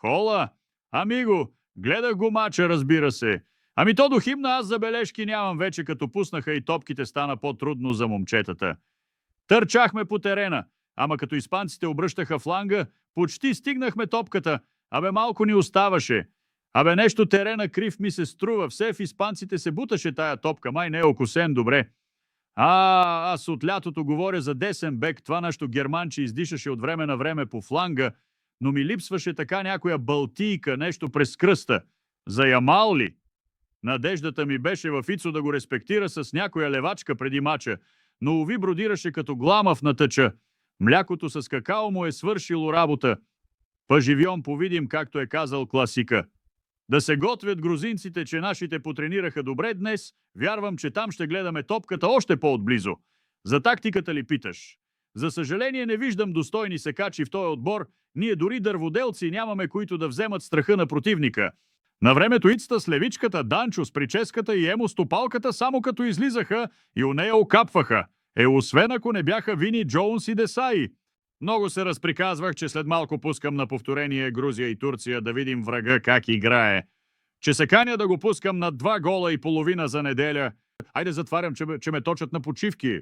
Хола? Амиго, гледах го мача, разбира се. Ами то до химна аз забележки нямам вече, като пуснаха и топките стана по-трудно за момчетата. Търчахме по терена, ама като испанците обръщаха фланга, почти стигнахме топката. Абе малко ни оставаше. Абе нещо терена крив ми се струва. Все в испанците се буташе тая топка, май не е окосен добре. Аз от лятото говоря за десен бек, това нещо германче издишаше от време на време по фланга, но ми липсваше така някоя балтийка, нещо през кръста. За Ямал ли? Надеждата ми беше в Ицо да го респектира с някоя левачка преди мача, но уви бродираше като гламав на тъча. Млякото с какао му е свършило работа. Паживьон повидим, както е казал класика. Да се готвят грузинците, че нашите потренираха добре днес, вярвам, че там ще гледаме топката още по-отблизо. За тактиката ли питаш? За съжаление не виждам достойни секачи в този отбор, ние дори дърводелци нямаме, които да вземат страха на противника. На времето ицата с левичката, Данчо с прическата и Емо с топалката само като излизаха и у нея окапваха. Освен ако не бяха Вини, Джоунс и Десаи. Много се разприказвах, че след малко пускам на повторение Грузия и Турция да видим врага как играе. Че се каня да го пускам на 2 гола и половина за неделя. Айде затварям, че ме точат на почивки.